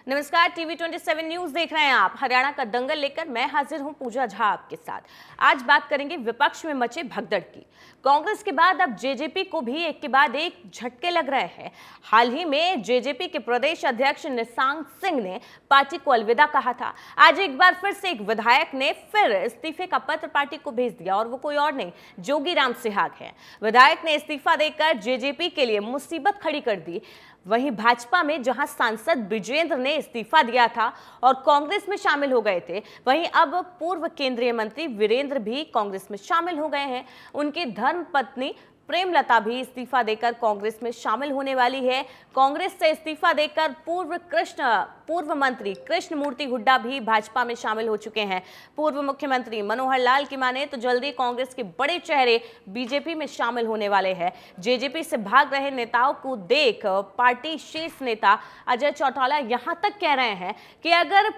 नमस्कार, TV 27 news देख रहे हैं आप। हरियाणा का दंगल लेकर मैं हाजिर हूं पूजा झा आपके साथ। आज बात करेंगे विपक्ष में मचे भगदड़ की। कांग्रेस के बाद अब जेजेपी को भी एक के बाद एक झटके लग रहे हैं। हाल ही में जेजेपी के प्रदेश अध्यक्ष निशांत सिंह ने पार्टी को अलविदा कहा था। आज एक बार फिर से एक विधायक ने फिर इस्तीफे का पत्र पार्टी को भेज दिया और वो कोई और नहीं, जोगीराम सिहाग है। विधायक ने इस्तीफा देकर जेजेपी के लिए मुसीबत खड़ी कर दी। वहीं भाजपा में जहां सांसद विजेंद्र ने इस्तीफा दिया था और कांग्रेस में शामिल हो गए थे, वहीं अब पूर्व केंद्रीय मंत्री वीरेंद्र भी कांग्रेस में शामिल हो गए हैं। उनकी धर्मपत्नी प्रेमलता भी इस्तीफा देकर कांग्रेस में शामिल होने वाली है। कांग्रेस से इस्तीफा देकर पूर्व मंत्री कृष्ण मूर्ति हुड्डा भी भाजपा में शामिल हो चुके हैं। पूर्व मुख्यमंत्री मनोहर लाल की माने तो जल्दी कांग्रेस के बड़े चेहरे बीजेपी में शामिल होने वाले हैं। जेजेपी से भाग रहे नेताओं को देख पार्टी शीर्ष नेता अजय चौटाला यहां तक कह रहे हैं कि अगर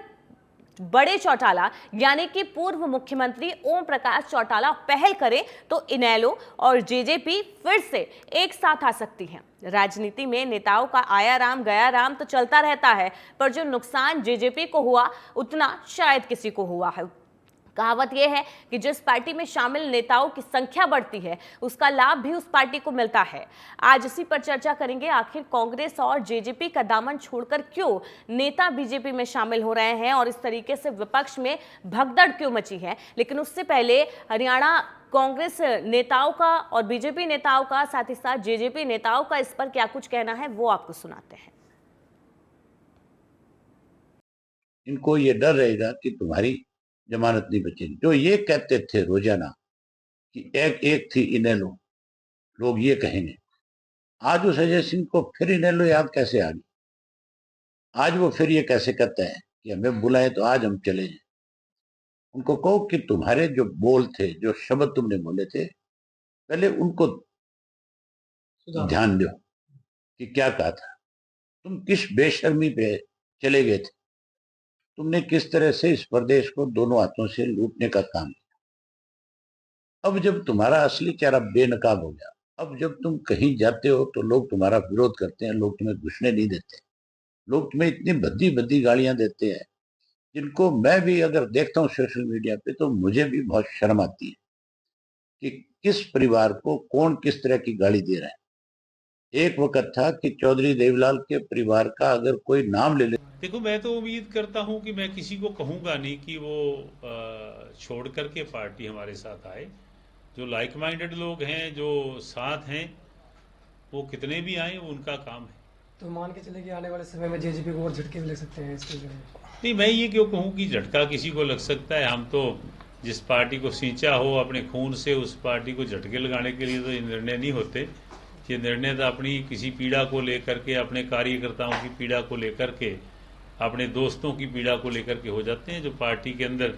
बड़े चौटाला यानी कि पूर्व मुख्यमंत्री ओम प्रकाश चौटाला पहल करे तो इनेलो और जेजेपी फिर से एक साथ आ सकती हैं। राजनीति में नेताओं का आया राम गया राम तो चलता रहता है, पर जो नुकसान जेजेपी को हुआ उतना शायद किसी को हुआ है। कहावत यह है कि जिस पार्टी में शामिल नेताओं की संख्या बढ़ती है उसका लाभ भी उस पार्टी को मिलता है। आज इसी पर चर्चा करेंगे, आखिर कांग्रेस और जेजेपी का दामन छोड़कर क्यों नेता बीजेपी में शामिल हो रहे हैं और इस तरीके से विपक्ष में भगदड़ क्यों मची है। लेकिन उससे पहले हरियाणा कांग्रेस नेताओं का और बीजेपी नेताओं का, साथ ही साथ जेजेपी नेताओं का इस पर क्या कुछ कहना है वो आपको सुनाते हैं। इनको ये डर रहेगा कि तुम्हारी जमानत नहीं बचेगी। जो ये कहते थे रोजाना कि एक एक थी इनेलो, लोग ये कहेंगे। आज उस अजय सिंह को फिर इनेलो याद कैसे आ गई? आज वो फिर ये कैसे कहते हैं कि हमें बुलाए तो आज हम चले जाए? उनको कहो कि तुम्हारे जो बोल थे, जो शब्द तुमने बोले थे, पहले उनको ध्यान दो कि क्या कहा था। तुम किस बेशर्मी पे चले गए थे। तुमने किस तरह से इस प्रदेश को दोनों हाथों से लूटने का काम किया। अब जब तुम्हारा असली चेहरा बेनकाब हो गया, अब जब तुम कहीं जाते हो तो लोग तुम्हारा विरोध करते हैं, लोग तुम्हें घुसने नहीं देते, लोग तुम्हें इतनी भद्दी भद्दी गालियां देते हैं जिनको मैं भी अगर देखता हूँ सोशल मीडिया पे तो मुझे भी बहुत शर्म आती है कि किस परिवार को कौन किस तरह की गाली दे रहा है। एक वक्त था कि चौधरी देवीलाल के परिवार का अगर कोई नाम ले ले। देखो, मैं तो उम्मीद करता हूं कि मैं किसी को कहूंगा नहीं कि वो छोड़ करके पार्टी हमारे साथ आए। जो लाइक माइंडेड लोग हैं, जो साथ हैं, वो कितने भी आए वो उनका काम है। तो मान के चले कि आने वाले समय में जेजेपी को और झटके भी लग सकते हैं इसके लिए। नहीं, मैं ये क्यों कहूँ कि झटका किसी को लग सकता है। हम तो जिस पार्टी को सींचा हो अपने खून से, उस पार्टी को झटके लगाने के लिए तो ये निर्णय नहीं होते। ये निर्णय तो अपनी किसी पीड़ा को लेकर के, अपने कार्यकर्ताओं की पीड़ा को लेकर के, अपने दोस्तों की पीड़ा को लेकर के हो जाते हैं। जो पार्टी के अंदर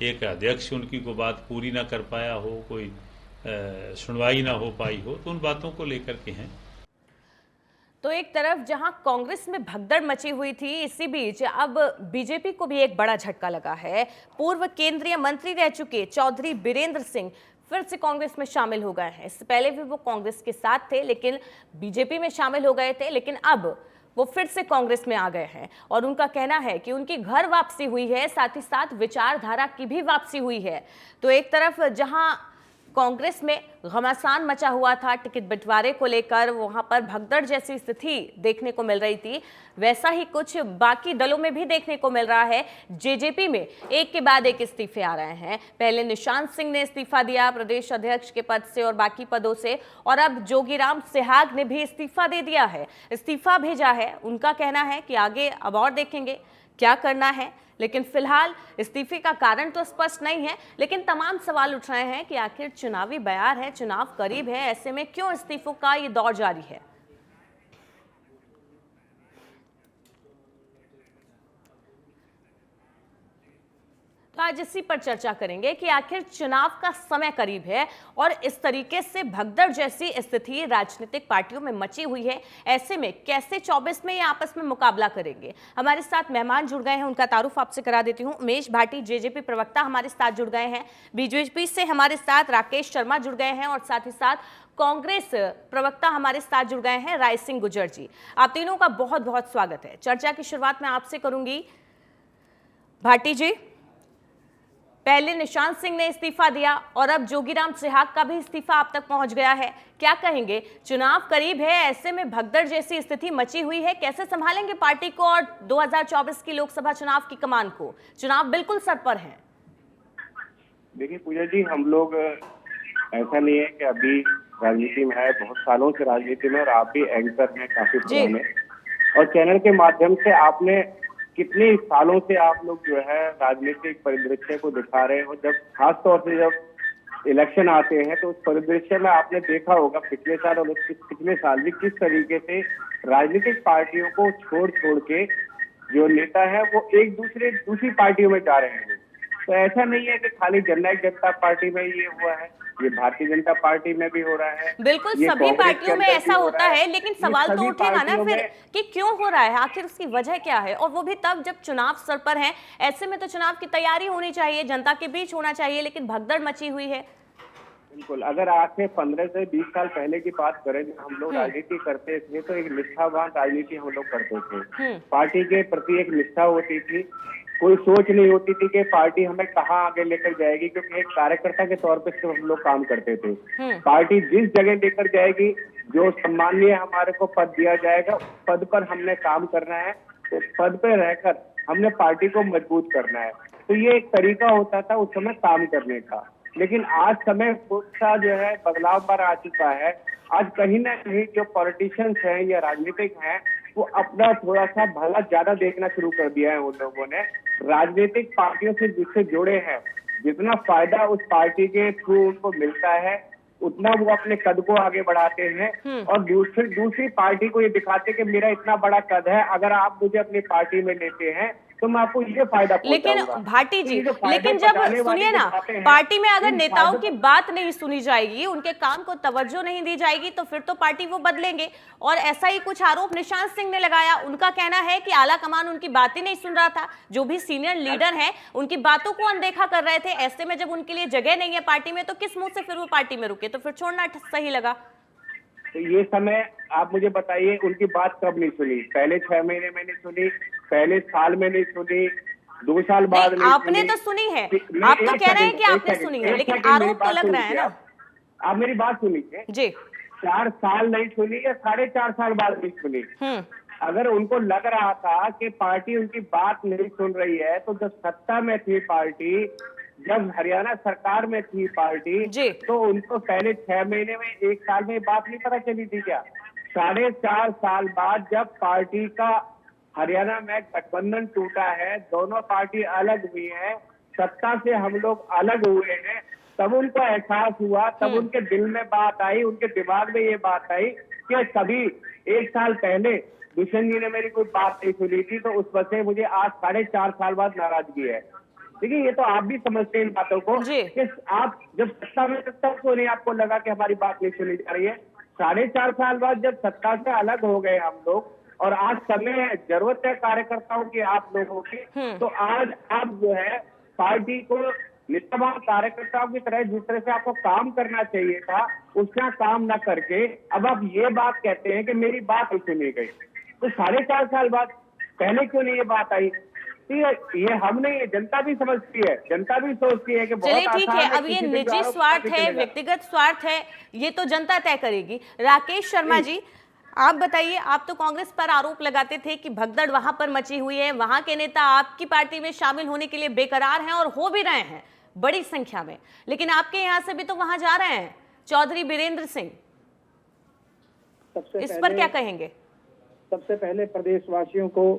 एक अध्यक्ष उनकी को बात पूरी ना कर पाया हो, कोई सुनवाई ना हो पाई हो, तो उन बातों को लेकर के हैं। तो एक तरफ जहां कांग्रेस में भगदड़ मची हुई थी, इसी बीच अब बीजेपी को भी एक बड़ा झटका लगा है। पूर्व केंद्रीय मंत्री रह चुके चौधरी वीरेंद्र सिंह फिर से कांग्रेस में शामिल हो गए हैं। इससे पहले भी वो कांग्रेस के साथ थे, लेकिन बीजेपी में शामिल हो गए थे, लेकिन अब वो फिर से कांग्रेस में आ गए हैं और उनका कहना है कि उनकी घर वापसी हुई है, साथ ही साथ विचारधारा की भी वापसी हुई है। तो एक तरफ जहां कांग्रेस में घमासान मचा हुआ था टिकट बंटवारे को लेकर, वहां पर भगदड़ जैसी स्थिति देखने को मिल रही थी, वैसा ही कुछ बाकी दलों में भी देखने को मिल रहा है। जेजेपी में एक के बाद एक इस्तीफे आ रहे हैं। पहले निशांत सिंह ने इस्तीफा दिया प्रदेश अध्यक्ष के पद से और बाकी पदों से, और अब जोगीराम सिहाग ने भी इस्तीफा दे दिया है, इस्तीफा भेजा है। उनका कहना है कि आगे अब और देखेंगे क्या करना है, लेकिन फिलहाल इस्तीफे का कारण तो स्पष्ट नहीं है। लेकिन तमाम सवाल उठ रहे हैं कि आखिर चुनावी बयार है, चुनाव करीब है, ऐसे में क्यों इस्तीफों का ये दौर जारी है। तो आज इसी पर चर्चा करेंगे कि आखिर चुनाव का समय करीब है और इस तरीके से भगदड़ जैसी स्थिति राजनीतिक पार्टियों में मची हुई है। ऐसे में कैसे 24 में ये आपस में मुकाबला करेंगे। हमारे साथ मेहमान जुड़ गए हैं, उनका तारुफ आपसे करा देती हूं। उमेश भाटी जेजेपी प्रवक्ता हमारे साथ जुड़ गए हैं, बीजेपी से हमारे साथ राकेश शर्मा जुड़ गए हैं और साथ ही साथ कांग्रेस प्रवक्ता हमारे साथ जुड़ गए हैं राय सिंह गुर्जर जी। आप तीनों का बहुत बहुत स्वागत है। चर्चा की शुरुआत मैं आपसे करूंगी। भाटी जी, पहले निशांत सिंह ने इस्तीफा दिया और अब जोगीराम सिहाग का भी इस्तीफा आप तक पहुंच गया है। क्या कहेंगे, चुनाव करीब है, ऐसे में भगदड़ जैसी स्थिति मची हुई है, कैसे संभालेंगे पार्टी को और 2024 की लोकसभा चुनाव की कमान को? चुनाव बिल्कुल सर पर है। देखिए पूजा जी, हम लोग ऐसा नहीं है कि अभी राजनीति में है, बहुत सालों से राजनीति में, और आप भी एंकर हैं काफी पुराने, और चैनल के माध्यम से आपने कितने सालों से आप लोग जो है राजनीतिक परिदृश्य को दिखा रहे हो। जब खासतौर से जब इलेक्शन आते हैं तो उस परिदृश्य में आपने देखा होगा पिछले साल और पिछले साल भी किस तरीके से राजनीतिक पार्टियों को छोड़ के जो नेता है वो एक दूसरी पार्टियों में जा रहे हैं। तो ऐसा नहीं है कि खाली जननायक जनता पार्टी में ये हुआ है, ये भारतीय जनता पार्टी में भी हो रहा है। बिल्कुल सभी पार्टियों में ऐसा होता है, लेकिन सवाल तो उठेगा ना फिर कि क्यों हो रहा है, आखिर उसकी वजह क्या है, और वो भी तब जब चुनाव सर पर है। ऐसे में तो चुनाव की तैयारी होनी चाहिए, जनता के बीच होना चाहिए, लेकिन भगदड़ मची हुई है। बिल्कुल, अगर आज से 15 से 20 साल पहले की बात करें जब हम लोग राजनीति करते थे तो एक निष्ठावान राजनीति हम लोग करते थे। पार्टी के प्रति एक निष्ठा होती थी, कोई सोच नहीं होती थी कि पार्टी हमें कहाँ आगे लेकर जाएगी, क्योंकि एक कार्यकर्ता के तौर पर सिर्फ हम लोग काम करते थे। पार्टी जिस जगह लेकर जाएगी, जो सम्मानीय हमारे को पद दिया जाएगा, उस पद पर हमने काम करना है, तो पद पर रहकर हमने पार्टी को मजबूत करना है। तो ये एक तरीका होता था उस समय काम करने का। लेकिन आज समय बहुत सा जो है बदलाव पर आ चुका है। आज कहीं ना कहीं जो पॉलिटिशियंस हैं या राजनीतिक हैं वो अपना थोड़ा सा भला ज्यादा देखना शुरू कर दिया है। उन लोगों ने राजनीतिक पार्टियों से जिससे जुड़े हैं, जितना फायदा उस पार्टी के थ्रू उनको मिलता है उतना वो अपने कद को आगे बढ़ाते हैं और दूसरी पार्टी को ये दिखाते कि मेरा इतना बड़ा कद है, अगर आप मुझे अपनी पार्टी में लेते हैं तो मैं आपको ये फायदा लेकिन भाटी जी, लेकिन जब सुनिए ना, पार्टी में अगर नेताओं की बात नहीं सुनी जाएगी, उनके काम को तवज्जो नहीं दी जाएगी, तो फिर तो पार्टी वो बदलेंगे। और ऐसा ही कुछ आरोप निशांत सिंह ने लगाया। उनका कहना है कि आला कमान उनकी बात ही नहीं सुन रहा था, जो भी सीनियर लीडर हैं उनकी बातों को अनदेखा कर रहे थे। ऐसे में जब उनके लिए जगह नहीं है पार्टी में, तो किस मुंह से फिर वो पार्टी में रुके? तो फिर छोड़ना सही लगा। तो ये समय आप मुझे बताइए, उनकी बात कब नहीं सुनी? पहले 6 महीने में नहीं सुनी, पहले साल में नहीं सुनी, 2 साल बाद नहीं आपने तो सुनी है, आप तो कह रहे हैं कि आपने सुनी है, लेकिन आरोप तो लग रहा है ना। आप मेरी बात सुनिए जी। 4 साल नहीं सुनी या 4.5 साल बाद नहीं सुनी? अगर उनको लग रहा था कि पार्टी उनकी बात नहीं सुन रही है, तो जब सत्ता में थी पार्टी, जब हरियाणा सरकार में थी पार्टी, तो उनको पहले 6 महीने में 1 साल में बात नहीं पता चली थी क्या? 4.5 साल बाद जब पार्टी का हरियाणा में गठबंधन टूटा है, दोनों पार्टी अलग हुई है, सत्ता से हम लोग अलग हुए हैं, तब उनको एहसास हुआ, तब उनके दिल में बात आई, उनके दिमाग में ये बात आई कि कभी 1 साल पहले दुष्यंत जी ने मेरी कोई बात नहीं सुनी थी, तो उस वजह से मुझे आज 4.5 साल बाद नाराजगी है। देखिए, ये तो आप भी समझते हैं इन बातों को कि आप जब सत्ता में तब तो नहीं आपको लगा कि हमारी बात नहीं सुनी जा रही है। 4.5 साल बाद जब सत्ता से अलग हो गए हम लोग और आज समय है, जरूरत है कार्यकर्ताओं की, आप लोगों की, तो आज आप जो है पार्टी को निष्ठावान कार्यकर्ताओं की तरह जिस तरह से आपको काम करना चाहिए था, उसका काम न करके अब आप ये बात कहते हैं कि मेरी बात नहीं सुनी गई। तो 4.5 साल बाद पहले क्यों नहीं ये बात आई? ये हम नहीं, जनता भी समझती है, जनता भी सोचती है कि चलिए ठीक है, अब ये निजी स्वार्थ है, व्यक्तिगत स्वार्थ है, ये तो जनता तय करेगी। राकेश शर्मा जी, आप बताइए, आप तो कांग्रेस पर आरोप लगाते थे कि भगदड़ वहां पर मची हुई है, वहां के नेता आपकी पार्टी में शामिल होने के लिए बेकरार हैं और हो भी रहे हैं बड़ी संख्या में, लेकिन आपके यहाँ से भी तो वहां जा रहे हैं चौधरी बीरेंद्र सिंह, इस पर क्या कहेंगे? सबसे पहले प्रदेशवासियों को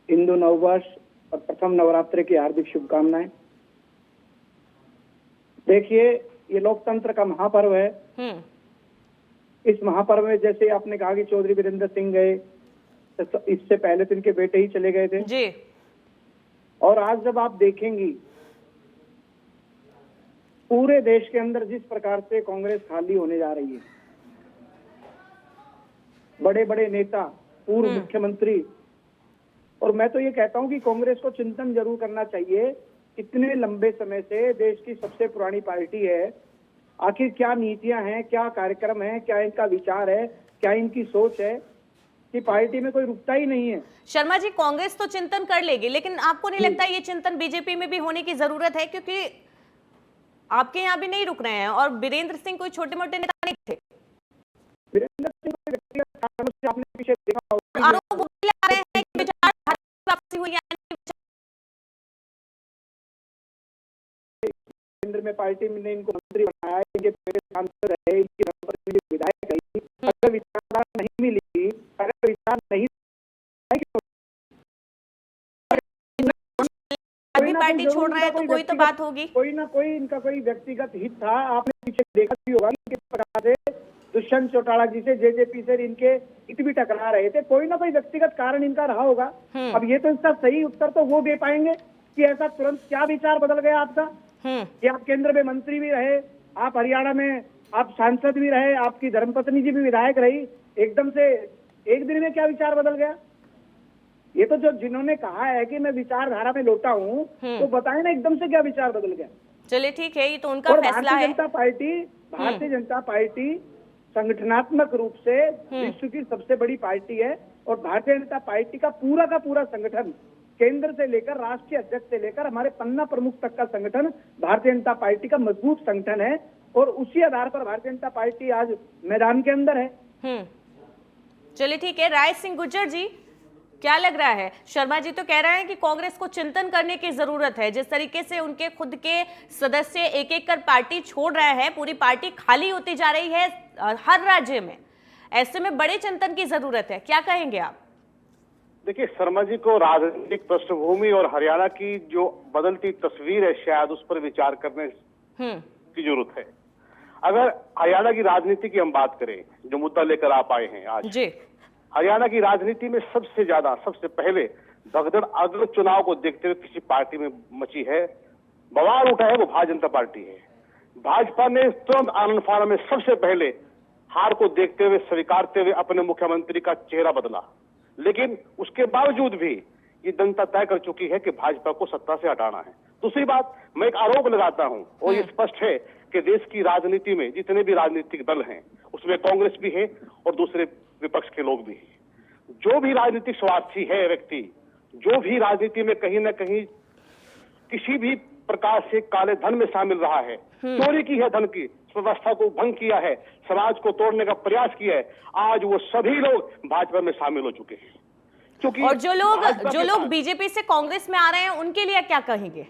हिंदू नववर्ष और प्रथम नवरात्रि की हार्दिक शुभकामनाएं। देखिए, ये लोकतंत्र का महापर्व है। इस महापर्व में जैसे आपने कहा कि चौधरी बीरेंद्र सिंह गए, तो इससे पहले तो इनके बेटे ही चले गए थे जी। और आज जब आप देखेंगी पूरे देश के अंदर जिस प्रकार से कांग्रेस खाली होने जा रही है, बड़े बड़े नेता, पूर्व मुख्यमंत्री, और मैं तो ये कहता हूं कि कांग्रेस को चिंतन जरूर करना चाहिए। इतने लंबे समय से देश की सबसे पुरानी पार्टी है, आखिर क्या नीतियां हैं, क्या कार्यक्रम है, क्या इनका विचार है, क्या इनकी सोच है कि पार्टी में कोई रुकता ही नहीं है। शर्मा जी, कांग्रेस तो चिंतन कर लेगी, लेकिन आपको नहीं लगता ये चिंतन बीजेपी में भी होने की जरूरत है? क्योंकि आपके यहाँ भी नहीं रुक रहे हैं और वीरेंद्र सिंह कोई छोटे मोटे नेता नहीं थे। वीरेंद्र सिंह को व्यक्तिगत कारणों से आपने पीछे देखा होगा, आरोप वो भी लगा रहे हैं कि विचारधारा वापसी हुई है। केंद्र में पार्टी ने इनको मंत्री बनाया, इनके पहले सांसद रहे, इनकी धर्मपत्नी विधायक रही। अगर विचारधारा नहीं मिली, अगर विचार नहीं, अभी पार्टी छोड़ रहे हैं तो कोई तो बात होगी। कोई ना कोई इनका कोई व्यक्तिगत हित था। आपने पीछे देखा भी होगा कि किस प्रकार से दुष्यंत चौटाला जी से जेजेपी से इनके हित भी टकरा रहे थे। कोई ना कोई व्यक्तिगत कारण इनका रहा होगा। अब ये तो इसका सही उत्तर तो वो दे पाएंगे कि ऐसा तुरंत क्या विचार बदल गया आपका कि आप केंद्र में मंत्री भी रहे, आप हरियाणा में आप सांसद भी रहे, आपकी धर्मपत्नी जी भी विधायक रही, एकदम से एक दिन में क्या विचार बदल गया? ये तो जो जिन्होंने कहा है कि मैं विचारधारा में लौटा हूँ, तो बताएं ना एकदम से क्या विचार बदल गया। चलिए ठीक है, ये तो उनका फैसला है। भारतीय जनता पार्टी संगठनात्मक रूप से विश्व की सबसे बड़ी पार्टी है और भारतीय जनता पार्टी का पूरा संगठन, केंद्र से लेकर राष्ट्रीय अध्यक्ष से लेकर हमारे पन्ना प्रमुख तक का संगठन भारतीय जनता पार्टी का मजबूत संगठन है और उसी आधार पर भारतीय जनता पार्टी आज मैदान के अंदर है। चलिए ठीक है, राय सिंह गुर्जर जी, क्या लग रहा है? शर्मा जी तो कह रहे हैं कि कांग्रेस को चिंतन करने की जरूरत है। जिस तरीके से उनके खुद के सदस्य एक एक कर पार्टी छोड़ रहे हैं, पूरी पार्टी खाली होती जा रही है हर राज्य में, ऐसे में बड़े चिंतन की जरूरत है। क्या कहेंगे आप? देखिए, शर्मा जी को राजनीतिक पृष्ठभूमि और हरियाणा की जो बदलती तस्वीर है, शायद उस पर विचार करने की जरूरत है। अगर हरियाणा की राजनीति की हम बात करें, जो मुद्दा लेकर आप आए हैं आज जी, हरियाणा की राजनीति में सबसे पहले भगदड़ अगले चुनाव को देखते हुए किसी पार्टी में मची है, बवाल उठा है, वो भारतीय जनता पार्टी है। भाजपा ने तुरंत आनंद फानन में सबसे पहले हार को देखते हुए, स्वीकारते हुए अपने मुख्यमंत्री का चेहरा बदला, लेकिन उसके बावजूद भी ये जनता तय कर चुकी है कि भाजपा को सत्ता से हटाना है। दूसरी बात, मैं एक आरोप लगाता हूं और ये स्पष्ट है कि देश की राजनीति में जितने भी राजनीतिक दल हैं, उसमें कांग्रेस भी है और दूसरे विपक्ष के लोग भी हैं। जो भी राजनीतिक स्वार्थी है व्यक्ति, जो भी राजनीति में कहीं ना कहीं किसी भी प्रकार से काले धन में शामिल रहा है, चोरी की है धन की, व्यवस्था को भंग किया है, समाज को तोड़ने का प्रयास किया है, आज वो सभी लोग भाजपा में शामिल हो चुके हैं। क्योंकि और जो लोग बीजेपी से कांग्रेस में आ रहे हैं, उनके लिए क्या कहेंगे?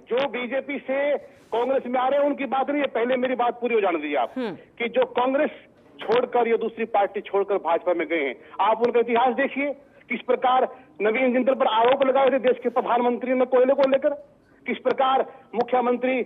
जो बीजेपी से कांग्रेस में आ रहे हैं उनकी बात नहीं है, पहले मेरी बात पूरी हो जाने दीजिए आप, कि जो कांग्रेस छोड़कर या दूसरी पार्टी छोड़कर भाजपा में गए हैं, आप उनका इतिहास देखिए। किस प्रकार नवीन जिंदल पर आरोप लगाए थे देश के प्रधानमंत्री ने कोयले को लेकर, किस प्रकार मुख्यमंत्री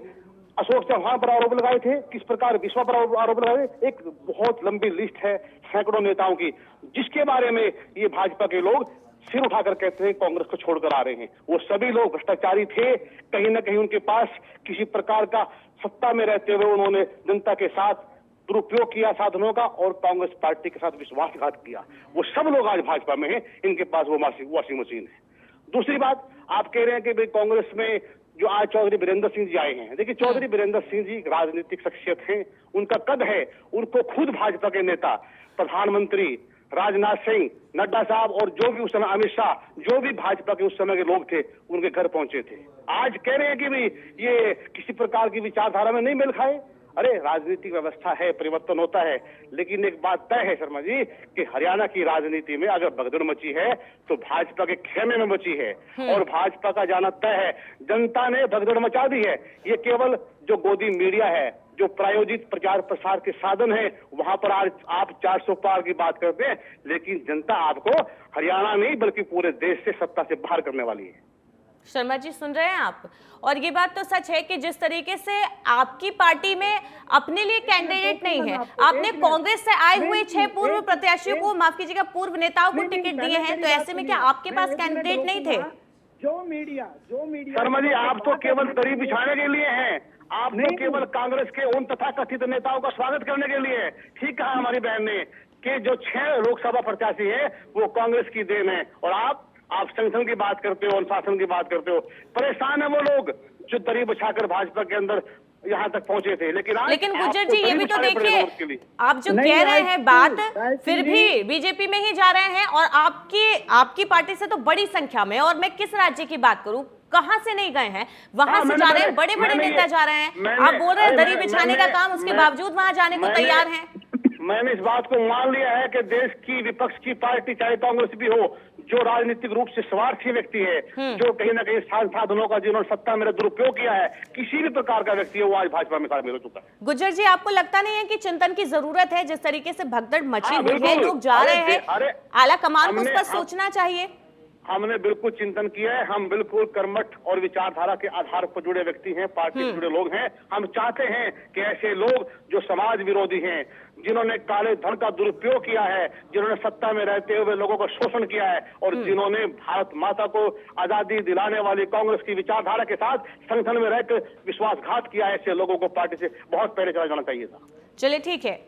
अशोक चौहान पर आरोप लगाए थे, किस प्रकार विश्वा पर आरोप लगाए थे। एक बहुत लंबी लिस्ट है सैकड़ों नेताओं की, जिसके बारे में ये भाजपा के लोग सिर उठाकर कहते हैं कांग्रेस को छोड़कर आ रहे हैं। वो सभी लोग भ्रष्टाचारी थे, कहीं ना कहीं उनके पास किसी प्रकार का सत्ता में रहते हुए उन्होंने जनता के साथ दुरुपयोग किया साधनों का और कांग्रेस पार्टी के साथ विश्वासघात किया। वो सब लोग आज भाजपा में हैं, इनके पास वो वॉशिंग मशीन है। दूसरी बात, आप कह रहे हैं कि भाई कांग्रेस में जो आज चौधरी वीरेंद्र सिंह जी आए हैं, देखिए चौधरी वीरेंद्र सिंह जी राजनीतिक शख्सियत हैं, उनका कद है, उनको खुद भाजपा के नेता प्रधानमंत्री राजनाथ सिंह, नड्डा साहब और जो भी उस समय अमित शाह, जो भी भाजपा के उस समय के लोग थे, उनके घर पहुंचे थे। आज कह रहे हैं कि भाई ये किसी प्रकार की विचारधारा में नहीं मेल खाए। अरे राजनीतिक व्यवस्था है, परिवर्तन होता है, लेकिन एक बात तय है शर्मा जी कि हरियाणा की राजनीति में अगर भगदड़ मची है तो भाजपा के खेमे में मची है और भाजपा का जाना तय है। जनता ने भगदड़ मचा दी है। ये केवल जो गोदी मीडिया है, जो प्रायोजित प्रचार प्रसार के साधन है, वहां पर आज आप 400 पार की बात करते हैं, लेकिन जनता आपको हरियाणा नहीं बल्कि पूरे देश से सत्ता से बाहर करने वाली है। शर्मा जी सुन रहे हैं आप? और ये बात तो सच है कि जिस तरीके से आपकी पार्टी में अपने लिए कैंडिडेट नहीं है, आपने कांग्रेस से आए हुए 6 पूर्व प्रत्याशियों को, माफ कीजिएगा, पूर्व नेताओं को टिकट दिए हैं, तो ऐसे में क्या आपके पास कैंडिडेट नहीं थे? जो मीडिया शर्मा जी, आप तो केवल दरी बिछाने के लिए हैं, आप तो केवल कांग्रेस के उन तथाकथित नेताओं का स्वागत करने के लिए, ठीक कहा हमारी बहन ने कि जो 6 लोकसभा प्रत्याशी है वो कांग्रेस की देन है, और आप संगठन की बात करते हो, अनुशासन की बात करते हो। परेशान है वो लोग जो दरी बिछाकर भाजपा के अंदर यहाँ तक पहुंचे थे, लेकिन गुज्जर जी ये भी तो देखिए, आप जो कह रहे हैं बात, फिर भी बीजेपी में ही जा रहे हैं, और आपकी पार्टी से तो बड़ी संख्या में, और मैं किस राज्य की बात करूं, कहां से नहीं गए हैं, वहां से जा रहे हैं, बड़े बड़े नेता जा रहे हैं। आप बोल रहे हैं दरी बिछाने का काम, उसके बावजूद वहां जाने को तैयार हैं। मैंने इस बात को मान लिया है कि देश की विपक्ष की पार्टी चाहे कांग्रेस भी हो, जो राजनीतिक रूप से स्वार्थी व्यक्ति है, जो कहीं ना कहीं संसाधनों का जिन्होंने सत्ता में दुरुपयोग किया है, किसी भी प्रकार का व्यक्ति है, वो आज भाजपा में शामिल हो चुका है। गुज्जर जी, आपको लगता नहीं है कि चिंतन की जरूरत है? जिस तरीके से भगदड़ मची हुई है, लोग जा रहे हैं, आला कमान को उस पर सोचना चाहिए। हमने बिल्कुल चिंतन किया है, हम बिल्कुल कर्मठ और विचारधारा के आधार पर जुड़े व्यक्ति हैं, पार्टी से जुड़े लोग हैं। हम चाहते हैं कि ऐसे लोग जो समाज विरोधी हैं, जिन्होंने काले धन का दुरुपयोग किया है, जिन्होंने सत्ता में रहते हुए लोगों का शोषण किया है, और जिन्होंने भारत माता को आजादी दिलाने वाली कांग्रेस की विचारधारा के साथ संगठन में रहकर विश्वासघात किया है, ऐसे लोगों को पार्टी से बहुत पहले चला जाना चाहिए था। चलिए ठीक है,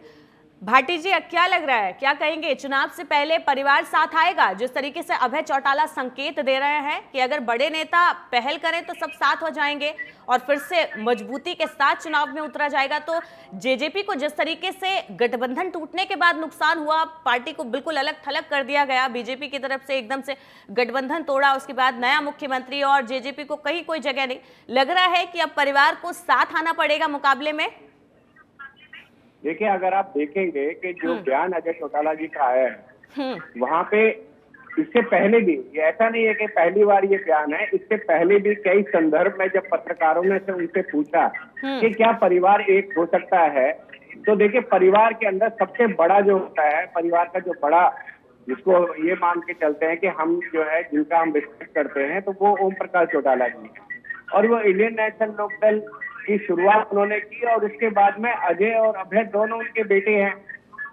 भाटी जी क्या लग रहा है, क्या कहेंगे? चुनाव से पहले परिवार साथ आएगा? जिस तरीके से अभय चौटाला संकेत दे रहे हैं कि अगर बड़े नेता पहल करें तो सब साथ हो जाएंगे और फिर से मजबूती के साथ चुनाव में उतरा जाएगा, तो जेजेपी को जिस तरीके से गठबंधन टूटने के बाद नुकसान हुआ, पार्टी को बिल्कुल अलग थलग कर दिया गया, बीजेपी की तरफ से एकदम से गठबंधन तोड़ा, उसके बाद नया मुख्यमंत्री, और जेजेपी को कहीं कोई जगह नहीं, लग रहा है कि अब परिवार को साथ आना पड़ेगा मुकाबले में। देखिए, अगर आप देखेंगे कि जो बयान अजय चौटाला जी का आया है, वहां पे इससे पहले भी, ये ऐसा नहीं है कि पहली बार ये बयान है, इससे पहले भी कई संदर्भ में जब पत्रकारों ने से उनसे पूछा कि क्या परिवार एक हो सकता है, तो देखिए परिवार के अंदर सबसे बड़ा जो होता है, परिवार का जो बड़ा, जिसको ये मान के चलते हैं कि हम जो है, जिनका हम रिस्पेक्ट करते हैं, तो वो ओम प्रकाश चौटाला जी है, और वो इंडियन नेशनल लोकदल की शुरुआत उन्होंने की, और उसके बाद में अजय और अभय दोनों उनके बेटे हैं।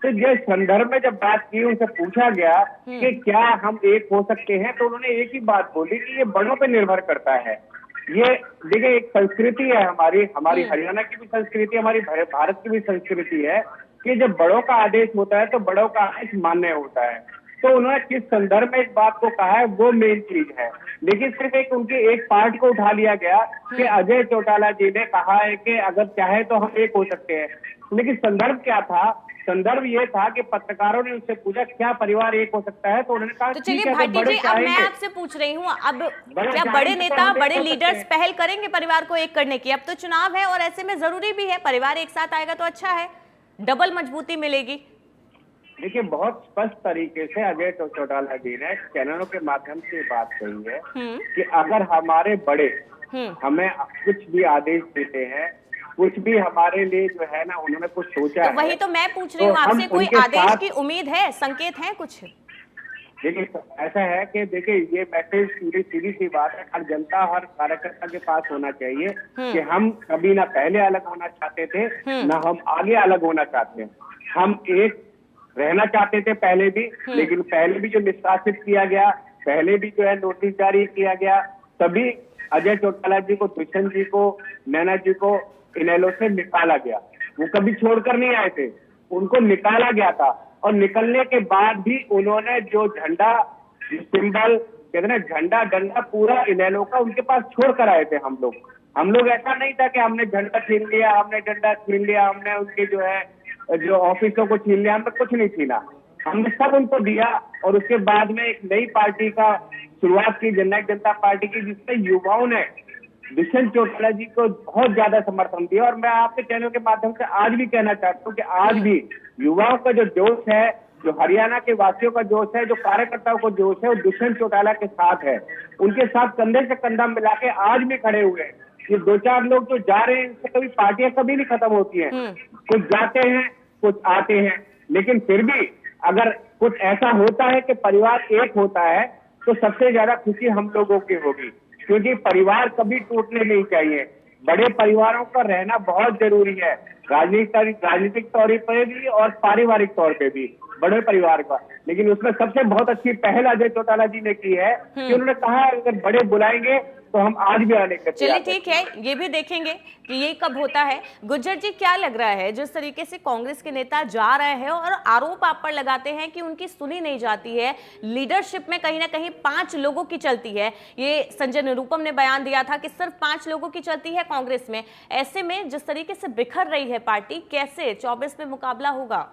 तो जिस संदर्भ में जब बात की, उनसे पूछा गया कि क्या हम एक हो सकते हैं, तो उन्होंने एक ही बात बोली कि ये बड़ों पे निर्भर करता है। ये देखिए, एक संस्कृति है हमारी हरियाणा की भी संस्कृति, हमारी भारत की भी संस्कृति है कि जब बड़ों का आदेश होता है तो बड़ों का आदेश मान्य होता है। तो उन्होंने किस संदर्भ में इस बात को कहा है, वो मेन चीज है। लेकिन सिर्फ एक पार्ट को उठा लिया गया कि अजय चौटाला जी ने कहा है कि अगर चाहे तो हम एक हो सकते हैं, लेकिन संदर्भ क्या था? संदर्भ ये था कि पत्रकारों ने उनसे पूछा क्या परिवार एक हो सकता है, तो उन्होंने कहा तो चलिए भाटी जी, अब मैं आपसे पूछ रही हूँ, अब क्या बड़े नेता, बड़े लीडर्स पहल करेंगे परिवार को एक करने की? अब तो चुनाव है और ऐसे में जरूरी भी है, परिवार एक साथ आएगा तो अच्छा है, डबल मजबूती मिलेगी। देखिए, बहुत स्पष्ट तरीके से अजय चौटाला जी ने चैनलों के माध्यम से बात कही है कि अगर हमारे बड़े हमें कुछ भी आदेश देते हैं, कुछ भी हमारे लिए जो है ना, उन्होंने कुछ सोचा तो वही तो मैं पूछ रही हूँ आपसे, कोई आदेश की उम्मीद है, संकेत है कुछ? देखिए, ऐसा है कि देखिए, ये मैसेज सीधी सी बात है, हर जनता, हर कार्यकर्ता के पास होना चाहिए कि हम कभी ना पहले अलग होना चाहते थे, ना हम आगे अलग होना चाहते हैं। हम एक रहना चाहते थे पहले भी, लेकिन पहले भी जो निष्कासित किया गया, पहले भी जो है नोटिस जारी किया गया, तभी अजय चौटाला जी को, दुष्यंत जी को, नैना जी को इनेलो से निकाला गया। वो कभी छोड़कर नहीं आए थे, उनको निकाला गया था, और निकलने के बाद भी उन्होंने जो झंडा, सिंबल कहते ना, झंडा डंडा पूरा इनेलो का उनके पास छोड़ कर आए थे हम लोग। ऐसा नहीं था कि हमने झंडा छीन लिया, हमने डंडा छीन लिया, हमने उनके जो ऑफिसों को छीन लिया, हमने कुछ नहीं छीना, हमने सब उनको दिया। और उसके बाद में एक नई पार्टी का शुरुआत की, जननायक जनता पार्टी की, जिसमें युवाओं ने दुष्यंत चौटाला जी को बहुत ज्यादा समर्थन दिया। और मैं आपके चैनल के माध्यम से आज भी कहना चाहता हूँ कि आज भी युवाओं का जो जोश है, जो हरियाणा के वासियों का जोश है, जो कार्यकर्ताओं का जोश है, वो दुष्यंत चौटाला के साथ है। उनके साथ कंधे से कंधा मिला के आज भी खड़े हुए हैं। ये 2-4 लोग जो जा रहे हैं, इससे कभी पार्टियां कभी नहीं खत्म होती हैं, कुछ जाते हैं, कुछ आते हैं, लेकिन फिर भी अगर कुछ ऐसा होता है कि परिवार एक होता है, तो सबसे ज्यादा खुशी हम लोगों की होगी, क्योंकि परिवार कभी टूटने नहीं चाहिए। बड़े परिवारों का रहना बहुत जरूरी है, राजनीतिक तौर पर भी और पारिवारिक तौर पे भी। बड़े परिवार का। लेकिन उसमें सबसे बहुत अच्छी पहल अजय चौटाला जी ने की है कि उन्होंने कहा अगर बड़े बुलाएंगे तो हम आज भी आने के चलिए ठीक है, ये भी देखेंगे कि ये कब होता है। गुज्जर जी, क्या लग रहा है जिस तरीके से कांग्रेस के नेता जा रहे हैं और आरोप आप पर लगाते हैं कि उनकी सुनी नहीं जाती है, लीडरशिप में कहीं ना कहीं 5 लोगों की चलती है। ये संजय निरुपम ने बयान दिया था कि सिर्फ 5 लोगों की चलती है कांग्रेस में। ऐसे में जिस तरीके से बिखर रही है पार्टी, कैसे 24 में मुकाबला होगा?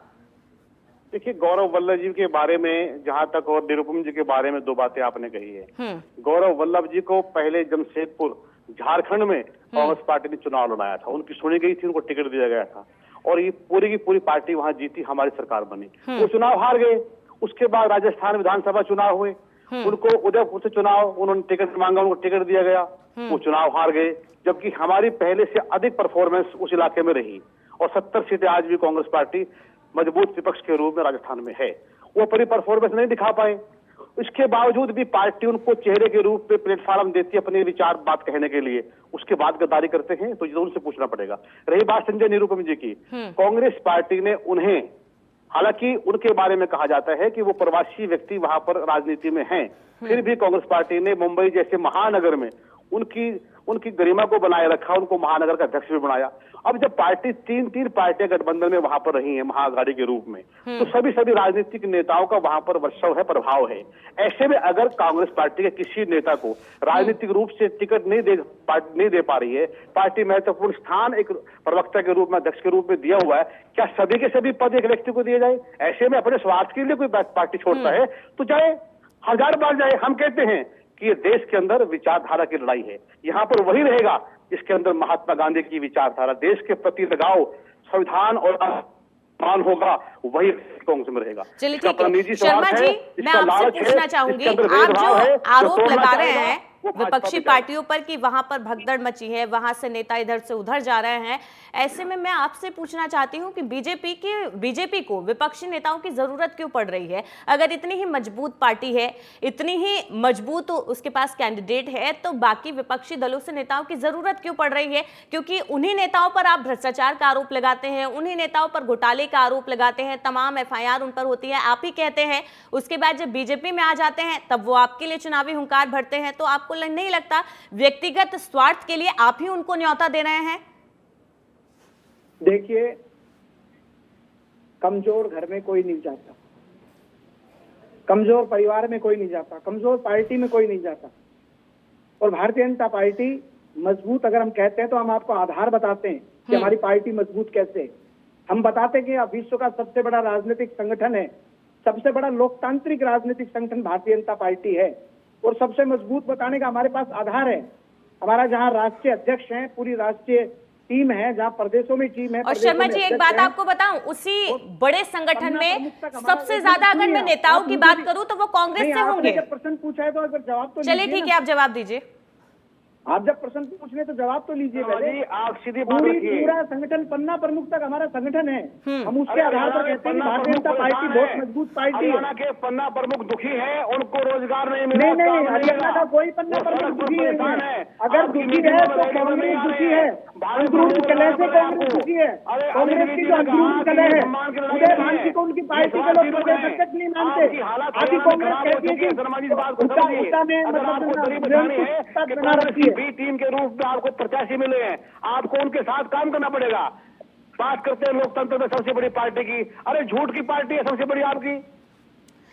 देखिए, गौरव वल्लभ जी के बारे में जहां तक और निरुपम जी के बारे में 2 बातें आपने कही है। गौरव वल्लभ जी को पहले जमशेदपुर झारखंड में कांग्रेस पार्टी ने चुनाव लड़ाया था, उनकी सुनी गई थी, उनको टिकट दिया गया था और ये पूरी की पूरी पार्टी वहां जीती, हमारी सरकार बनी। वो चुनाव हार गए। उसके बाद राजस्थान विधानसभा चुनाव हुए, उनको उदयपुर से चुनाव, उन्होंने टिकट मांगा, उनको टिकट दिया गया, वो चुनाव हार गए। जबकि हमारी पहले से अधिक परफॉर्मेंस उस इलाके में रही और 70 सीटें आज भी कांग्रेस पार्टी मजबूत विपक्ष के रूप में राजस्थान में है। वो अपनी परफॉर्मेंस नहीं दिखा पाए, इसके बावजूद भी पार्टी उनको चेहरे के रूप में प्लेटफॉर्म देती है अपने विचार बात कहने के लिए, उसके बाद गद्दारी करते हैं, तो ये उनसे पूछना पड़ेगा। रही बात संजय निरुपम जी की, कांग्रेस पार्टी ने उन्हें, हालांकि उनके बारे में कहा जाता है कि वो प्रवासी व्यक्ति वहां पर राजनीति में हैं, फिर भी कांग्रेस पार्टी ने मुंबई जैसे महानगर में उनकी गरिमा को बनाए रखा, उनको महानगर का अध्यक्ष भी बनाया। अब जब पार्टी तीन पार्टियां गठबंधन में वहां पर रही हैं महाअघाड़ी के रूप में, तो सभी राजनीतिक नेताओं का वहां पर वर्चस्व है, प्रभाव है। ऐसे में अगर कांग्रेस पार्टी के किसी नेता को राजनीतिक रूप से टिकट नहीं दे पा रही है, पार्टी महत्वपूर्ण स्थान एक प्रवक्ता के रूप में, अध्यक्ष के रूप में दिया हुआ है, क्या सभी के सभी पद एक व्यक्ति को दिए जाए? ऐसे में अपने स्वार्थ के लिए कोई पार्टी छोड़ता है तो जाए, 1000 बार जाए। हम कहते हैं कि ये देश के अंदर विचारधारा की लड़ाई है, यहाँ पर वही रहेगा जिसके अंदर महात्मा गांधी की विचारधारा, देश के प्रति लगाव, संविधान और मान होगा, वही कांग्रेस में रहेगा। चलिए ठीक है, शर्मा जी, मैं आपसे पूछना चाहूंगी, आप जो आरोप लगा रहे हैं विपक्षी पार्टियों पर कि वहां पर भगदड़ मची है, वहां से नेता इधर से उधर जा रहे हैं, ऐसे में मैं आपसे पूछना चाहती हूं कि बीजेपी को विपक्षी नेताओं की जरूरत क्यों पड़ रही है? अगर इतनी ही मजबूत पार्टी है, इतनी ही मजबूत उसके पास कैंडिडेट है, तो बाकी विपक्षी दलों से नेताओं की जरूरत क्यों पड़ रही है? क्योंकि उन्हीं नेताओं पर आप भ्रष्टाचार का आरोप लगाते हैं, उन्हीं नेताओं पर घोटाले का आरोप लगाते हैं, तमाम FIR उन पर होती है, आप ही कहते हैं। उसके बाद जब बीजेपी में आ जाते हैं तब वो आपके लिए चुनावी हुंकार भरते हैं। तो आपको नहीं लगता व्यक्तिगत स्वार्थ के लिए आप ही उनको न्योता दे रहे हैं? देखिए, कमजोर घर में कोई नहीं जाता, कमजोर परिवार में कोई नहीं जाता, कमजोर पार्टी में कोई नहीं जाता। और भारतीय जनता पार्टी मजबूत अगर हम कहते हैं तो हम आपको आधार बताते हैं कि हमारी पार्टी मजबूत कैसे है। हम बताते हैं कि अब विश्व का सबसे बड़ा राजनीतिक संगठन है, सबसे बड़ा लोकतांत्रिक राजनीतिक संगठन भारतीय जनता पार्टी है, और सबसे मजबूत बताने का हमारे पास आधार है। हमारा जहां राष्ट्रीय अध्यक्ष हैं, पूरी राष्ट्रीय टीम है, जहां प्रदेशों में टीम है। और शर्मा जी, एक बात आपको बताऊं, उसी बड़े संगठन में सबसे ज्यादा अगर मैं नेताओं की बात करूं तो वो कांग्रेस से होंगे। जब प्रश्न पूछा है तो अगर जवाब तो चलिए ठीक है, आप जवाब दीजिए। आप जब प्रश्न पूछने तो जवाब तो लीजिए पहले। आप सीधी पूरा संगठन पन्ना प्रमुख तक हमारा संगठन है, हम उसके आधार पर कहते हैं भारतीय जनता पार्टी बहुत मजबूत पार्टी है। हरियाणा के पन्ना प्रमुख दुखी है, उनको रोजगार नहीं मिला। नहीं, हरियाणा का कोई पन्ना प्रमुख दुखी नहीं है। अगर दुखी है तो कांग्रेस दुखी है, अंदरूनी कलह से कांग्रेस दुखी है। कांग्रेस की जो अंदरूनी कलह है, उदय भानसी को उनकी पार्टी के लोग सचक नहीं मानते। अभी कांग्रेस कहती है कि उसका में मतलब बना रखी है, बी टीम के रूप में आपको प्रत्याशी मिले हैं, आपको उनके साथ काम करना पड़ेगा। बात करते हैं लोकतंत्र में सबसे बड़ी पार्टी की, अरे झूठ की पार्टी है सबसे बड़ी आपकी।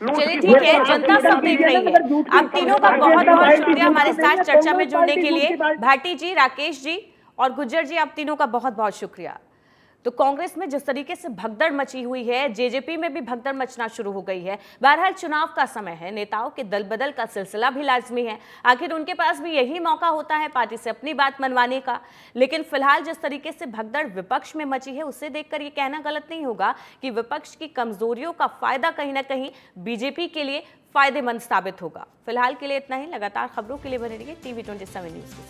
चलिए ठीक है, जनता सब देख रही है। आप तीनों का बहुत बहुत शुक्रिया हमारे साथ चर्चा में जुड़ने के लिए। भाटी जी, राकेश जी और गुज्जर जी, आप तीनों का बहुत बहुत शुक्रिया। तो कांग्रेस में जिस तरीके से भगदड़ मची हुई है, जेजेपी में भी भगदड़ मचना शुरू हो गई है। बहरहाल चुनाव का समय है, नेताओं के दल बदल का सिलसिला भी लाजमी है, आखिर उनके पास भी यही मौका होता है पार्टी से अपनी बात मनवाने का। लेकिन फिलहाल जिस तरीके से भगदड़ विपक्ष में मची है, उससे देखकर ये कहना गलत नहीं होगा कि विपक्ष की कमजोरियों का फायदा कहीं ना कहीं बीजेपी के लिए फायदेमंद साबित होगा। फिलहाल के लिए इतना ही। लगातार खबरों के लिए बने रहिए TV 27 न्यूज के साथ।